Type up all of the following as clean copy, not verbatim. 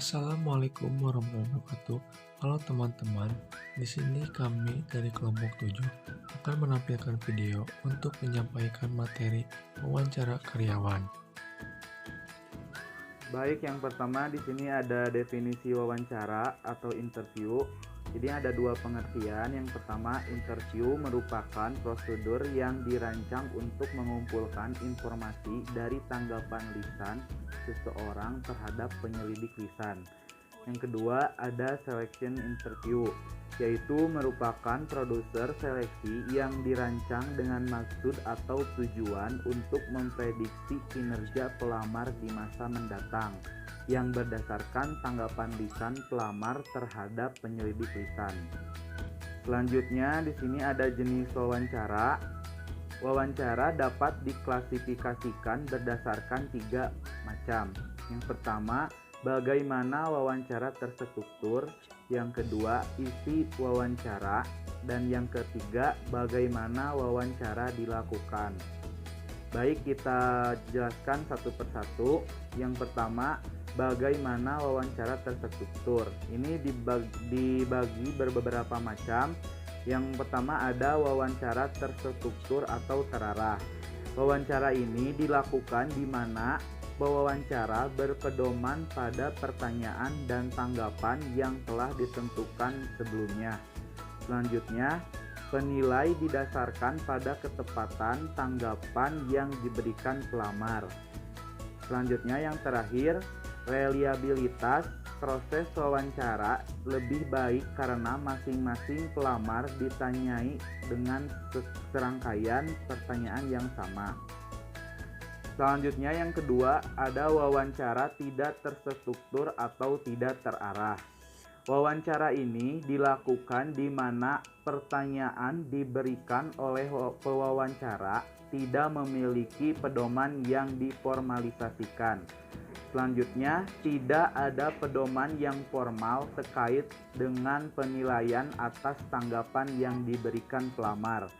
Assalamualaikum warahmatullahi wabarakatuh. Halo teman-teman, di sini kami dari kelompok 7 akan menampilkan video untuk menyampaikan materi wawancara karyawan. Baik, yang pertama di sini ada definisi wawancara atau interview. Jadi ada dua pengertian. Yang pertama, interview merupakan prosedur yang dirancang untuk mengumpulkan informasi dari tanggapan lisan seseorang terhadap penyelidik lisan. Yang kedua, ada selection interview, yaitu merupakan produser seleksi yang dirancang dengan maksud atau tujuan untuk memprediksi kinerja pelamar di masa mendatang yang berdasarkan tanggapan lisan pelamar terhadap penyelidik lisan. Selanjutnya di sini ada jenis wawancara. Wawancara dapat diklasifikasikan berdasarkan 3 macam. Yang pertama, bagaimana wawancara terstruktur, yang kedua, isi wawancara, dan yang ketiga, bagaimana wawancara dilakukan. Baik, kita jelaskan satu persatu. Yang pertama, bagaimana wawancara terstruktur. Ini dibagi beberapa macam. Yang pertama ada wawancara terstruktur atau terarah. Wawancara ini dilakukan di mana pewawancara berpedoman pada pertanyaan dan tanggapan yang telah ditentukan sebelumnya. Selanjutnya, penilai didasarkan pada ketepatan tanggapan yang diberikan pelamar. Selanjutnya yang terakhir, reliabilitas proses wawancara lebih baik karena masing-masing pelamar ditanyai dengan serangkaian pertanyaan yang sama. Selanjutnya yang kedua, ada wawancara tidak terstruktur atau tidak terarah. Wawancara ini dilakukan di mana pertanyaan diberikan oleh pewawancara tidak memiliki pedoman yang diformalisasikan. Selanjutnya, tidak ada pedoman yang formal terkait dengan penilaian atas tanggapan yang diberikan pelamar.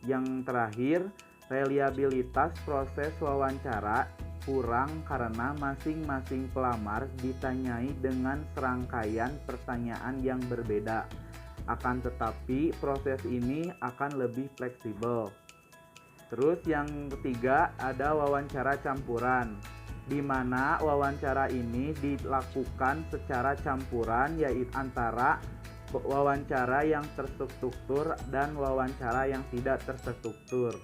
Yang terakhir, reliabilitas proses wawancara kurang karena masing-masing pelamar ditanyai dengan serangkaian pertanyaan yang berbeda. Akan tetapi, proses ini akan lebih fleksibel. Terus yang ketiga, ada wawancara campuran, di mana wawancara ini dilakukan secara campuran, yaitu antara wawancara yang terstruktur dan wawancara yang tidak terstruktur.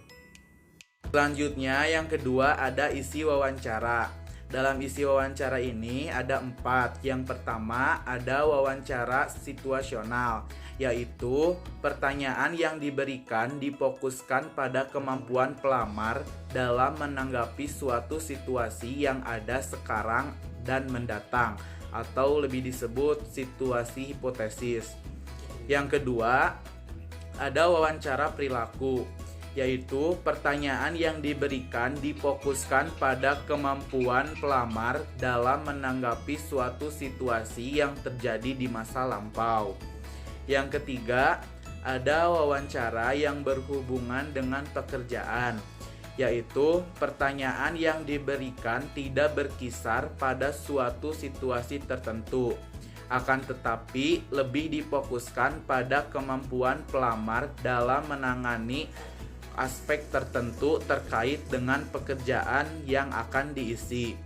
Selanjutnya yang kedua ada isi wawancara. Dalam isi wawancara ini ada 4. Yang pertama ada wawancara situasional, yaitu pertanyaan yang diberikan difokuskan pada kemampuan pelamar dalam menanggapi suatu situasi yang ada sekarang dan mendatang, atau lebih disebut situasi hipotesis. Yang kedua, ada wawancara perilaku, yaitu pertanyaan yang diberikan difokuskan pada kemampuan pelamar dalam menanggapi suatu situasi yang terjadi di masa lampau. Yang ketiga, ada wawancara yang berhubungan dengan pekerjaan, yaitu pertanyaan yang diberikan tidak berkisar pada suatu situasi tertentu, akan tetapi lebih difokuskan pada kemampuan pelamar dalam menangani aspek tertentu terkait dengan pekerjaan yang akan diisi.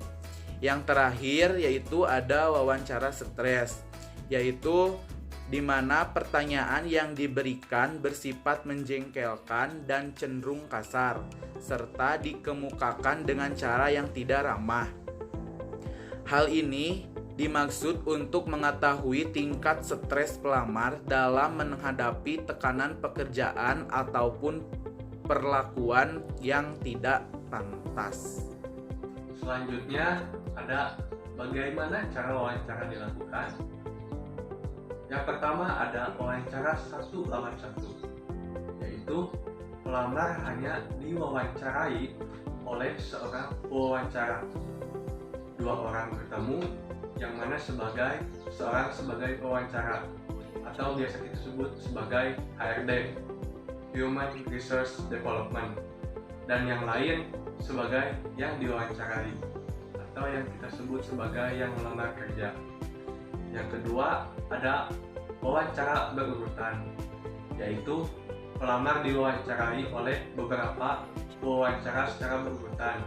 Yang terakhir yaitu ada wawancara stres, yaitu di mana pertanyaan yang diberikan bersifat menjengkelkan dan cenderung kasar, serta dikemukakan dengan cara yang tidak ramah. Hal ini dimaksud untuk mengetahui tingkat stres pelamar dalam menghadapi tekanan pekerjaan ataupun perlakuan yang tidak pantas. Selanjutnya ada bagaimana cara wawancara dilakukan. Yang pertama ada wawancara 1 lawan 1, yaitu pelamar hanya diwawancarai oleh seorang pewawancara. 2 orang bertemu, yang mana seorang sebagai pewawancara, atau biasa kita sebut sebagai HRD, Human Resource Development, dan yang lain sebagai yang diwawancarai atau yang kita sebut sebagai yang melamar kerja. Yang kedua ada wawancara berurutan, yaitu pelamar diwawancarai oleh beberapa wawancara secara berurutan.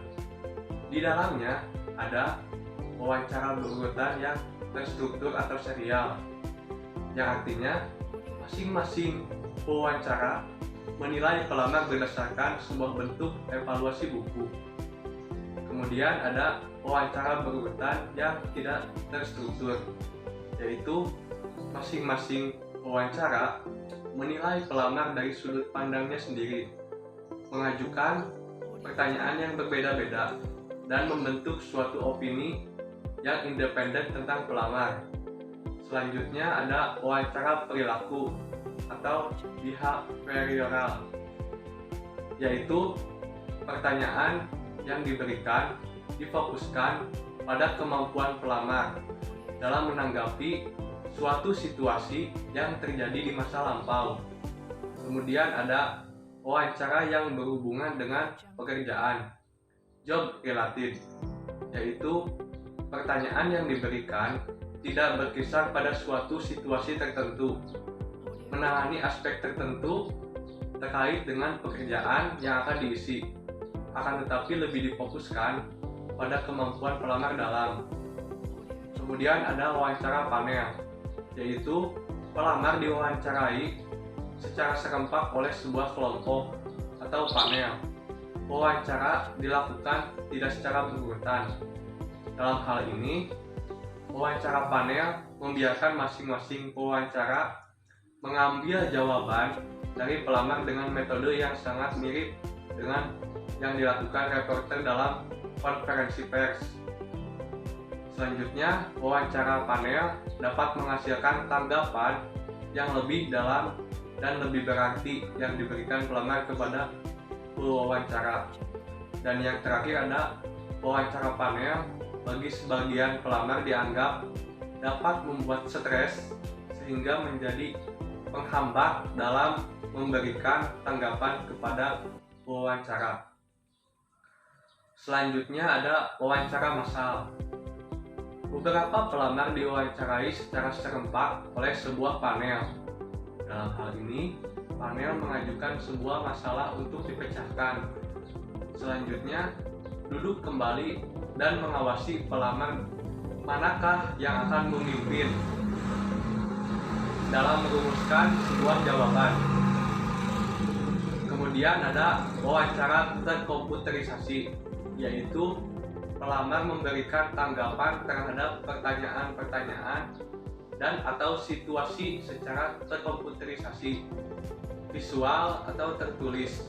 Di dalamnya ada wawancara berurutan yang terstruktur atau serial, yang artinya masing-masing wawancara menilai pelamar berdasarkan sebuah bentuk evaluasi buku. Kemudian ada wawancara berurutan yang tidak terstruktur, yaitu masing-masing wawancara menilai pelamar dari sudut pandangnya sendiri, mengajukan pertanyaan yang berbeda-beda, dan membentuk suatu opini yang independen tentang pelamar. Selanjutnya ada wawancara perilaku atau behavioral, yaitu pertanyaan yang diberikan difokuskan pada kemampuan pelamar dalam menanggapi suatu situasi yang terjadi di masa lampau. Kemudian ada wawancara yang berhubungan dengan pekerjaan, job related, yaitu pertanyaan yang diberikan tidak berkisar pada suatu situasi tertentu, menangani aspek tertentu terkait dengan pekerjaan yang akan diisi, akan tetapi lebih difokuskan pada kemampuan pelamar dalam. Kemudian ada wawancara panel, yaitu pelamar diwawancarai secara serempak oleh sebuah kelompok atau panel. Wawancara dilakukan tidak secara berurutan. Dalam hal ini, wawancara panel membiarkan masing-masing pewawancara mengambil jawaban dari pelamar dengan metode yang sangat mirip dengan yang dilakukan reporter dalam konferensi pers. Selanjutnya, wawancara panel dapat menghasilkan tanggapan yang lebih dalam dan lebih berarti yang diberikan pelamar kepada pewawancara. Dan yang terakhir ada wawancara panel bagi sebagian pelamar dianggap dapat membuat stres sehingga menjadi penghambat dalam memberikan tanggapan kepada wawancara. Selanjutnya ada wawancara massal. Beberapa pelamar diwawancarai secara serempak oleh sebuah panel. Dalam hal ini, panel mengajukan sebuah masalah untuk dipecahkan. Selanjutnya, duduk kembali dan mengawasi pelamar manakah yang akan memimpin dalam merumuskan sebuah jawaban. Kemudian ada wawancara terkomputerisasi, yaitu pelamar memberikan tanggapan terhadap pertanyaan-pertanyaan dan atau situasi secara terkomputerisasi, visual atau tertulis.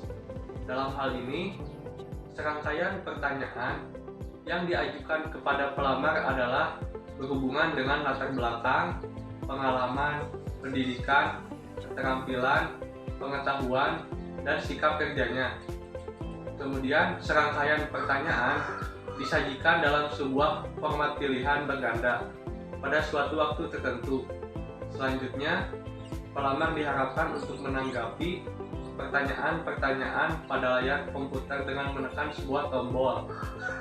Dalam hal ini, serangkaian pertanyaan yang diajukan kepada pelamar adalah berhubungan dengan latar belakang, pengalaman, pendidikan, keterampilan, pengetahuan, dan sikap kerjanya. Kemudian, serangkaian pertanyaan disajikan dalam sebuah format pilihan berganda pada suatu waktu tertentu. Selanjutnya, pelamar diharapkan untuk menanggapi pertanyaan-pertanyaan pada layar komputer dengan menekan sebuah tombol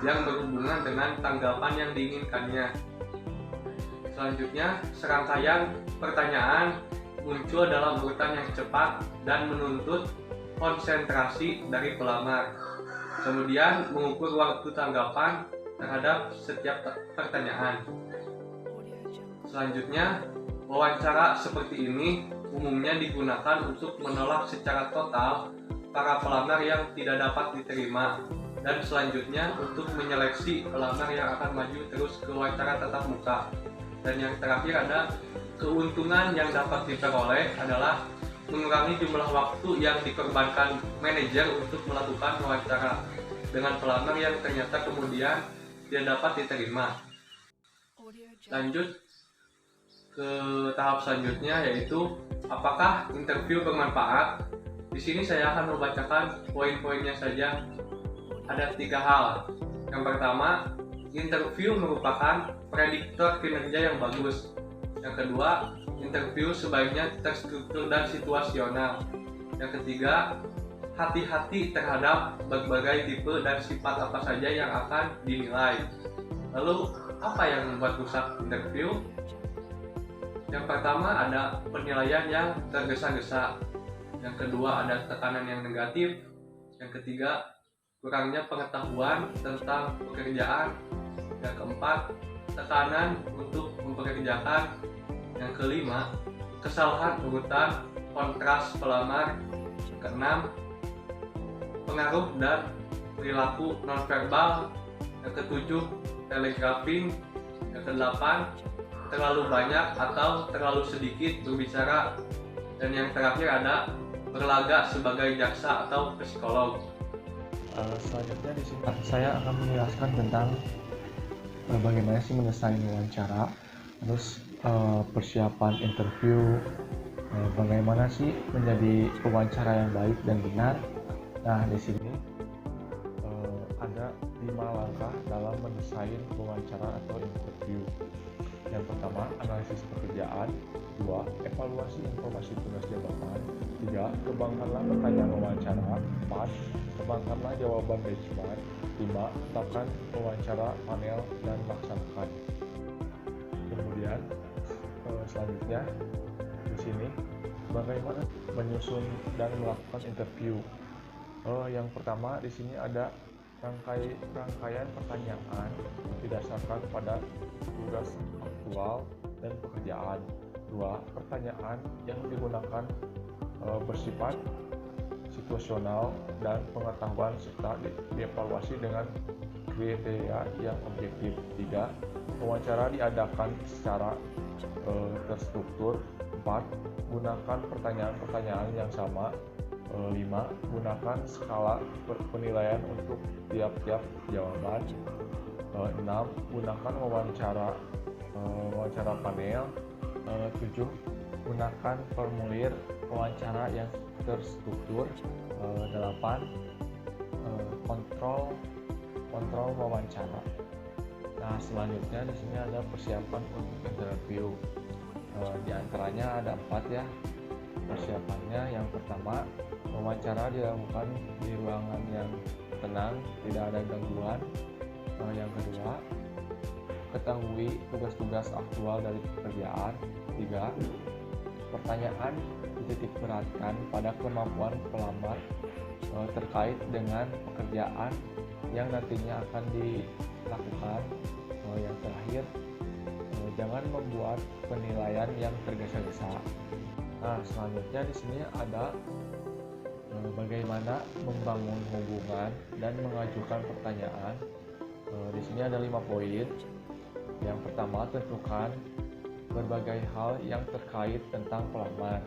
yang berhubungan dengan tanggapan yang diinginkannya. Selanjutnya, serangkaian pertanyaan muncul dalam urutan yang cepat dan menuntut konsentrasi dari pelamar. Kemudian, mengukur waktu tanggapan terhadap setiap pertanyaan. Selanjutnya, wawancara seperti ini umumnya digunakan untuk menolak secara total para pelamar yang tidak dapat diterima, dan selanjutnya untuk menyeleksi pelamar yang akan maju terus ke wawancara tatap muka. Dan yang terakhir ada keuntungan yang dapat diperoleh adalah mengurangi jumlah waktu yang dikorbankan manajer untuk melakukan wawancara dengan pelamar yang ternyata kemudian tidak dapat diterima. Lanjut ke tahap selanjutnya, yaitu apakah interview bermanfaat. Di sini saya akan membacakan poin-poinnya saja. Ada 3 hal. Yang pertama, interview merupakan prediktor kinerja yang bagus. Yang kedua, interview sebaiknya terstruktur dan situasional. Yang ketiga, hati-hati terhadap berbagai tipe dan sifat apa saja yang akan dinilai. Lalu, apa yang membuat rusak interview? Yang pertama ada penilaian yang tergesa-gesa. Yang kedua ada tekanan yang negatif. Yang ketiga, kurangnya pengetahuan tentang pekerjaan. Yang keempat, tekanan untuk mempekerjakan. Yang kelima, kesalahan urutan kontras pelamar. Yang keenam, pengaruh dan perilaku nonverbal. Yang ketujuh, telegraphing. Yang kedelapan, terlalu banyak atau terlalu sedikit berbicara. Dan yang terakhir ada berlagak sebagai jaksa atau psikolog. Selanjutnya di sini saya akan menjelaskan tentang bagaimana sih mendesain wawancara, terus persiapan interview, bagaimana sih menjadi pewawancara yang baik dan benar. Nah, di sini ada 5 langkah dalam mendesain wawancara atau interview. Yang pertama, analisis pekerjaan. 2. Evaluasi informasi tugas jabatan. 3. Kembangkanlah pertanyaan wawancara. 4. Kembangkanlah jawaban benchmark. 5. Tetapkan wawancara panel dan laksanakan. Kemudian selanjutnya di sini bagaimana menyusun dan melakukan interview. Yang pertama di sini ada rangkaian pertanyaan didasarkan pada tugas aktual dan pekerjaan. 2. Pertanyaan yang digunakan bersifat situasional dan pengetahuan serta dievaluasi dengan kriteria yang objektif. 3. Wawancara diadakan secara terstruktur. 4. Gunakan pertanyaan-pertanyaan yang sama. 5. Gunakan skala penilaian untuk tiap-tiap jawaban. 6. Gunakan wawancara panel. 7. Gunakan formulir wawancara yang terstruktur. 8. Kontrol wawancara. Nah, selanjutnya di sini ada persiapan untuk interview. Di antaranya ada 4 ya persiapannya. Yang pertama, wawancara dilakukan di ruangan yang tenang, tidak ada gangguan. Yang kedua, ketahui tugas-tugas aktual dari pekerjaan. 3. Pertanyaan dititik beratkan pada kemampuan pelamar terkait dengan pekerjaan yang nantinya akan dilakukan. Yang terakhir, jangan membuat penilaian yang tergesa-gesa. Nah, selanjutnya di sini ada bagaimana membangun hubungan dan mengajukan pertanyaan. Di sini ada 5 poin. Yang pertama, tentukan berbagai hal yang terkait tentang pelamar.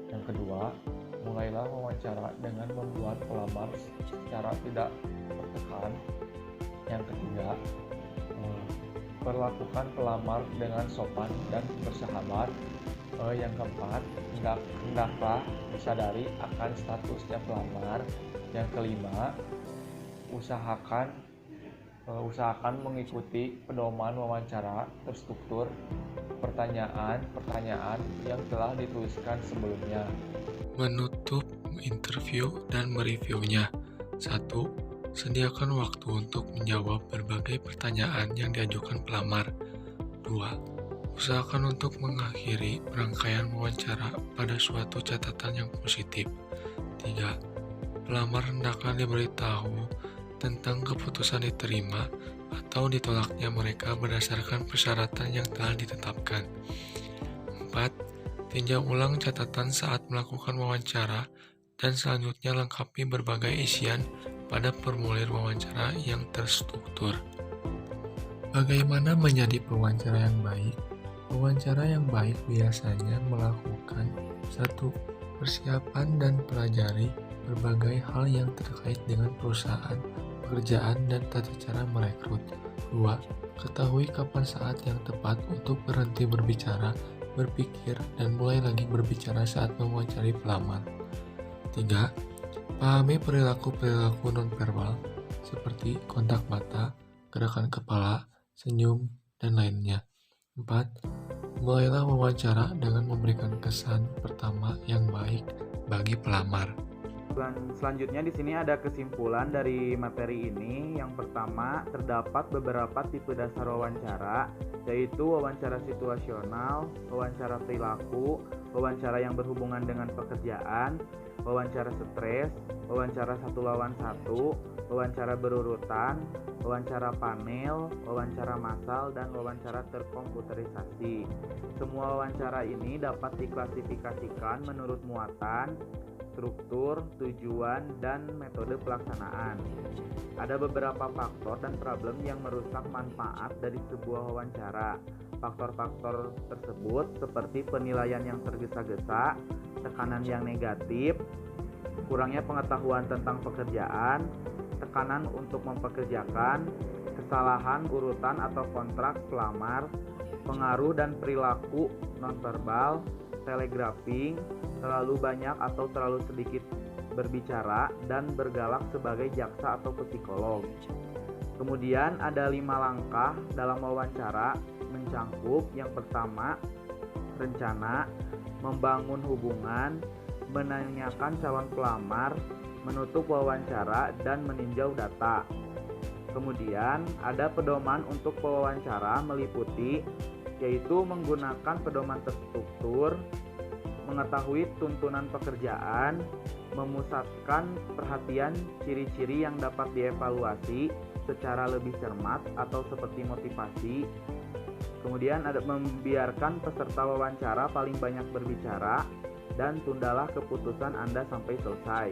Yang kedua, mulailah wawancara dengan membuat pelamar secara tidak tertekan. Yang ketiga, perlakukan pelamar dengan sopan dan bersahabat. Yang keempat, hendaklah disadari akan statusnya pelamar. Yang kelima, usahakan mengikuti pedoman wawancara terstruktur pertanyaan yang telah dituliskan sebelumnya. Menutup interview dan mereviewnya. 1. Sediakan waktu untuk menjawab berbagai pertanyaan yang diajukan pelamar. 2. Usahakan untuk mengakhiri rangkaian wawancara pada suatu catatan yang positif. 3. Pelamar hendaklah diberitahu tentang keputusan diterima atau ditolaknya mereka berdasarkan persyaratan yang telah ditetapkan. 4. Tinjau ulang catatan saat melakukan wawancara dan selanjutnya lengkapi berbagai isian pada formulir wawancara yang terstruktur. Bagaimana menjadi pewawancara yang baik? Pewawancara yang baik biasanya melakukan 1. Persiapan dan pelajari berbagai hal yang terkait dengan perusahaan, pekerjaan, dan tata cara merekrut. 2. Ketahui kapan saat yang tepat untuk berhenti berbicara, berpikir, dan mulai lagi berbicara saat mewawancari pelamar. 3. Pahami perilaku-perilaku nonverbal seperti kontak mata, gerakan kepala, senyum, dan lainnya. 4. Mulailah wawancara dengan memberikan kesan pertama yang baik bagi pelamar. Selanjutnya di sini ada kesimpulan dari materi ini. Yang pertama, terdapat beberapa tipe dasar wawancara, yaitu wawancara situasional, wawancara perilaku, wawancara yang berhubungan dengan pekerjaan, wawancara stres, wawancara 1-1, wawancara berurutan, wawancara panel, wawancara massal, dan wawancara terkomputerisasi. Semua wawancara ini dapat diklasifikasikan menurut muatan, struktur, tujuan, dan metode pelaksanaan. Ada beberapa faktor dan problem yang merusak manfaat dari sebuah wawancara. Faktor-faktor tersebut seperti penilaian yang tergesa-gesa, tekanan yang negatif, kurangnya pengetahuan tentang pekerjaan, tekanan untuk mempekerjakan, kesalahan urutan atau kontrak pelamar, pengaruh dan perilaku nonverbal, telegraphing, terlalu banyak atau terlalu sedikit berbicara, dan bergalak sebagai jaksa atau psikolog. Kemudian ada 5 langkah dalam wawancara mencangkup. Yang pertama, rencana, membangun hubungan, menanyakan calon pelamar, menutup wawancara, dan meninjau data. Kemudian ada pedoman untuk wawancara meliputi, yaitu menggunakan pedoman terstruktur, mengetahui tuntunan pekerjaan, memusatkan perhatian ciri-ciri yang dapat dievaluasi secara lebih cermat atau seperti motivasi. Kemudian ada membiarkan peserta wawancara paling banyak berbicara, dan tundalah keputusan Anda sampai selesai.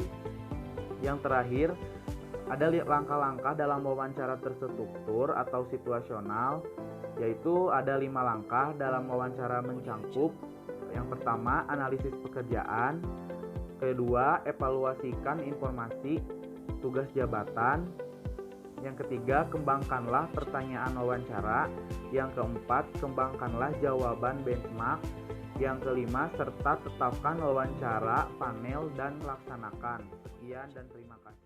Yang terakhir, ada langkah-langkah dalam wawancara terstruktur atau situasional, yaitu ada 5 langkah dalam wawancara mencangkup. Yang pertama, analisis pekerjaan. Kedua, evaluasikan informasi tugas jabatan. Yang ketiga, kembangkanlah pertanyaan wawancara. Yang keempat, kembangkanlah jawaban benchmark. Yang kelima, serta tetapkan wawancara panel dan laksanakan. Sekian dan terima kasih.